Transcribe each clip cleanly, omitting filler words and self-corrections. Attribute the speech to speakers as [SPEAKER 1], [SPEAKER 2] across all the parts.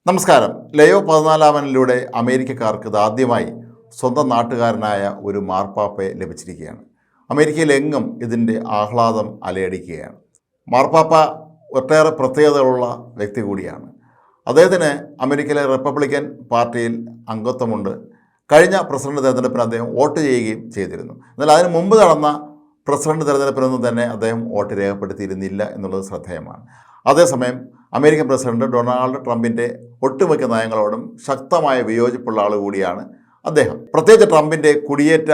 [SPEAKER 1] നമസ്കാരം. ലയോ 14 അമേരിക്കക്കാർക്ക് ഇതാദ്യമായി സ്വന്തം നാട്ടുകാരനായ ഒരു മാർപ്പാപ്പയെ ലഭിച്ചിരിക്കുകയാണ്. അമേരിക്കയിലെങ്ങും ഇതിൻ്റെ ആഹ്ലാദം അലയടിക്കുകയാണ്. മാർപ്പാപ്പ ഒട്ടേറെ പ്രത്യേകതകളുള്ള വ്യക്തി കൂടിയാണ്. അദ്ദേഹത്തിന് അമേരിക്കയിലെ റിപ്പബ്ലിക്കൻ പാർട്ടിയിൽ അംഗത്വമുണ്ട്. കഴിഞ്ഞ പ്രസിഡന്റ് തെരഞ്ഞെടുപ്പിന് അദ്ദേഹം വോട്ട് ചെയ്യുകയും ചെയ്തിരുന്നു. എന്നാൽ അതിന് മുമ്പ് നടന്ന പ്രസിഡന്റ് തെരഞ്ഞെടുപ്പിനൊന്നും തന്നെ അദ്ദേഹം വോട്ട് രേഖപ്പെടുത്തിയിരുന്നില്ല എന്നുള്ളത് ശ്രദ്ധേയമാണ്. അതേസമയം അമേരിക്കൻ പ്രസിഡന്റ് ഡൊണാൾഡ് ട്രംപിൻ്റെ ഒട്ടുമിക്ക നയങ്ങളോടും ശക്തമായ വിയോജിപ്പുള്ള ആൾ കൂടിയാണ് അദ്ദേഹം. പ്രത്യേകിച്ച് ട്രംപിൻ്റെ കുടിയേറ്റ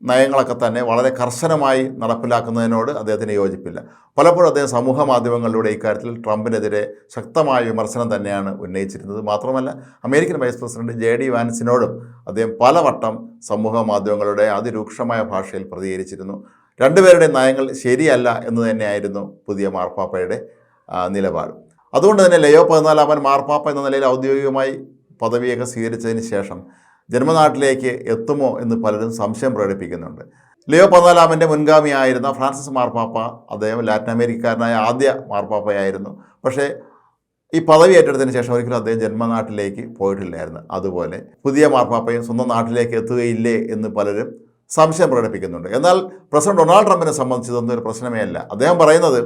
[SPEAKER 1] നയങ്ങളൊക്കെ തന്നെ വളരെ കർശനമായി നടപ്പിലാക്കുന്നതിനോട് അദ്ദേഹത്തിന് യോജിപ്പില്ല. പലപ്പോഴും അദ്ദേഹം സമൂഹ മാധ്യമങ്ങളിലൂടെ ഇക്കാര്യത്തിൽ ട്രംപിനെതിരെ ശക്തമായ വിമർശനം തന്നെയാണ് ഉന്നയിച്ചിരുന്നത്. മാത്രമല്ല, അമേരിക്കൻ വൈസ് പ്രസിഡന്റ് JD വാൻസിനോടും അദ്ദേഹം പലവട്ടം സമൂഹ മാധ്യമങ്ങളുടെ അതിരൂക്ഷമായ ഭാഷയിൽ പ്രതികരിച്ചിരുന്നു. രണ്ടുപേരുടെ നയങ്ങൾ ശരിയല്ല എന്ന് തന്നെയായിരുന്നു പുതിയ മാർപ്പാപ്പയുടെ നിലപാട്. അതുകൊണ്ട് തന്നെ ലയോ 14 മാർപ്പാപ്പ എന്ന നിലയിൽ ഔദ്യോഗികമായി പദവിയൊക്കെ സ്വീകരിച്ചതിന് ശേഷം ജന്മനാട്ടിലേക്ക് എത്തുമോ എന്ന് പലരും സംശയം പ്രകടിപ്പിക്കുന്നുണ്ട്. ലയോ 14 മുൻഗാമിയായിരുന്ന ഫ്രാൻസിസ് മാർപ്പാപ്പ, അദ്ദേഹം ലാറ്റിൻ അമേരിക്കക്കാരനായ ആദ്യ മാർപ്പാപ്പയായിരുന്നു. പക്ഷേ ഈ പദവി ഏറ്റെടുത്തതിന് ശേഷം ഒരിക്കലും അദ്ദേഹം ജന്മനാട്ടിലേക്ക് പോയിട്ടില്ലായിരുന്നു. അതുപോലെ പുതിയ മാർപ്പാപ്പയും സ്വന്തം നാട്ടിലേക്ക് എത്തുകയില്ലേ എന്ന് പലരും സംശയം പ്രകടിപ്പിക്കുന്നുണ്ട്. എന്നാൽ പ്രസിഡന്റ് ഡൊണാൾഡ് ട്രംപിനെ സംബന്ധിച്ച് ഇതൊന്നും ഒരു പ്രശ്നമേ അല്ല. അദ്ദേഹം പറയുന്നത്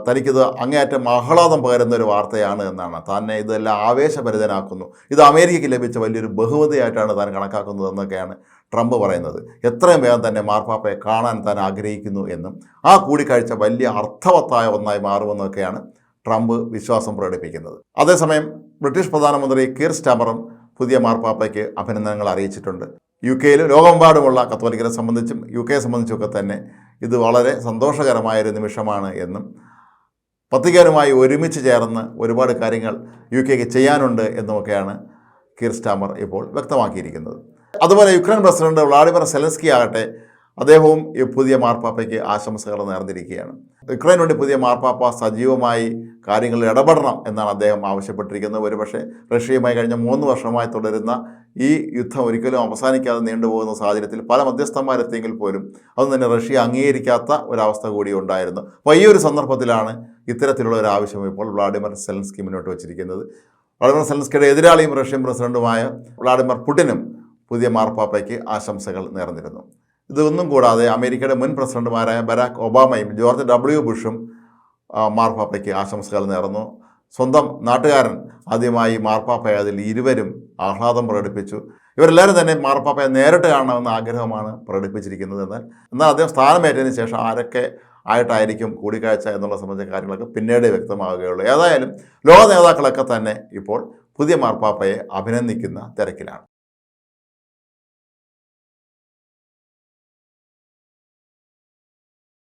[SPEAKER 1] തനിക്കിത് അങ്ങേയറ്റം ആഹ്ലാദം പകരുന്ന ഒരു വാർത്തയാണ് എന്നാണ്. തന്നെ ഇതെല്ലാം ആവേശഭരിതനാക്കുന്നു, ഇത് അമേരിക്കയ്ക്ക് ലഭിച്ച വലിയൊരു ബഹുമതിയായിട്ടാണ് താൻ കണക്കാക്കുന്നതെന്നൊക്കെയാണ് ട്രംപ് പറയുന്നത്. എത്രയും വേഗം തന്നെ മാർപ്പാപ്പയെ കാണാൻ താൻ ആഗ്രഹിക്കുന്നു എന്നും ആ കൂടിക്കാഴ്ച വലിയ അർത്ഥവത്തായ ഒന്നായി മാറുമെന്നൊക്കെയാണ് ട്രംപ് വിശ്വാസം പ്രകടിപ്പിക്കുന്നത്. അതേസമയം ബ്രിട്ടീഷ് പ്രധാനമന്ത്രി കീർ സ്റ്റാമറും പുതിയ മാർപ്പാപ്പയ്ക്ക് അഭിനന്ദനങ്ങൾ അറിയിച്ചിട്ടുണ്ട്. UK-യിലും ലോകമെമ്പാടുമുള്ള കത്തോലിക്കരെ സംബന്ധിച്ചും UK-യെ സംബന്ധിച്ചുമൊക്കെ തന്നെ ഇത് വളരെ സന്തോഷകരമായൊരു നിമിഷമാണ് എന്നും വത്തിക്കാനുമായി ഒരുമിച്ച് ചേർന്ന് ഒരുപാട് കാര്യങ്ങൾ UK-ക്ക് ചെയ്യാനുണ്ട് എന്നുമൊക്കെയാണ് കീർ സ്റ്റാമർ ഇപ്പോൾ വ്യക്തമാക്കിയിരിക്കുന്നത്. അതുപോലെ യുക്രൈൻ പ്രസിഡന്റ് വ്ളാഡിമിർ സെലൻസ്കി ആകട്ടെ, അദ്ദേഹവും ഈ പുതിയ മാർപ്പാപ്പയ്ക്ക് ആശംസകൾ നേർന്നിരിക്കുകയാണ്. യുക്രൈന് വേണ്ടി പുതിയ മാർപ്പാപ്പ സജീവമായി കാര്യങ്ങളിൽ ഇടപെടണം എന്നാണ് അദ്ദേഹം ആവശ്യപ്പെട്ടിരിക്കുന്നത്. ഒരുപക്ഷെ റഷ്യയുമായി കഴിഞ്ഞ 3 വർഷമായി തുടരുന്ന ഈ യുദ്ധം ഒരിക്കലും അവസാനിക്കാതെ നീണ്ടുപോകുന്ന സാഹചര്യത്തിൽ പല മധ്യസ്ഥന്മാരെത്തിയെങ്കിൽ പോലും അതൊന്നും തന്നെ റഷ്യ അംഗീകരിക്കാത്ത ഒരവസ്ഥ കൂടി ഉണ്ടായിരുന്നു. അപ്പോൾ ഈ ഒരു സന്ദർഭത്തിലാണ് ഇത്തരത്തിലുള്ള ഒരു ആവശ്യം ഇപ്പോൾ വ്ളാഡിമിർ സെലൻസ്കി മുന്നോട്ട് വച്ചിരിക്കുന്നത്. വ്ളാഡിമിർ സെലൻസ്കിയുടെ എതിരാളിയും റഷ്യൻ പ്രസിഡന്റുമായ വ്ളാഡിമിർ പുടിനും പുതിയ മാർപ്പാപ്പയ്ക്ക് ആശംസകൾ നേർന്നിരുന്നു. ഇതൊന്നും കൂടാതെ അമേരിക്കയുടെ മുൻ പ്രസിഡന്റുമാരായ ബരാക് ഒബാമയും ജോർജ് W. ബുഷും മാർപ്പാപ്പയ്ക്ക് ആശംസകൾ നേർന്നു. സ്വന്തം നാട്ടുകാരൻ ആദ്യമായി മാർപ്പാപ്പയായതിൽ ഇരുവരും ആഹ്ലാദം പ്രകടിപ്പിച്ചു. ഇവരെല്ലാവരും തന്നെ മാർപ്പാപ്പയെ നേരിട്ട് കാണണമെന്ന ആഗ്രഹമാണ് പ്രകടിപ്പിച്ചിരിക്കുന്നത്. എന്നാൽ അദ്ദേഹം സ്ഥാനമേറ്റതിന് ശേഷം ആരൊക്കെ ആയിട്ടായിരിക്കും കൂടിക്കാഴ്ച എന്നുള്ള സംബന്ധിച്ച കാര്യങ്ങളൊക്കെ പിന്നീട് വ്യക്തമാവുകയുള്ളൂ. ഏതായാലും ലോക നേതാക്കളൊക്കെ തന്നെ ഇപ്പോൾ പുതിയ മാർപ്പാപ്പയെ അഭിനന്ദിക്കുന്ന തിരക്കിലാണ്.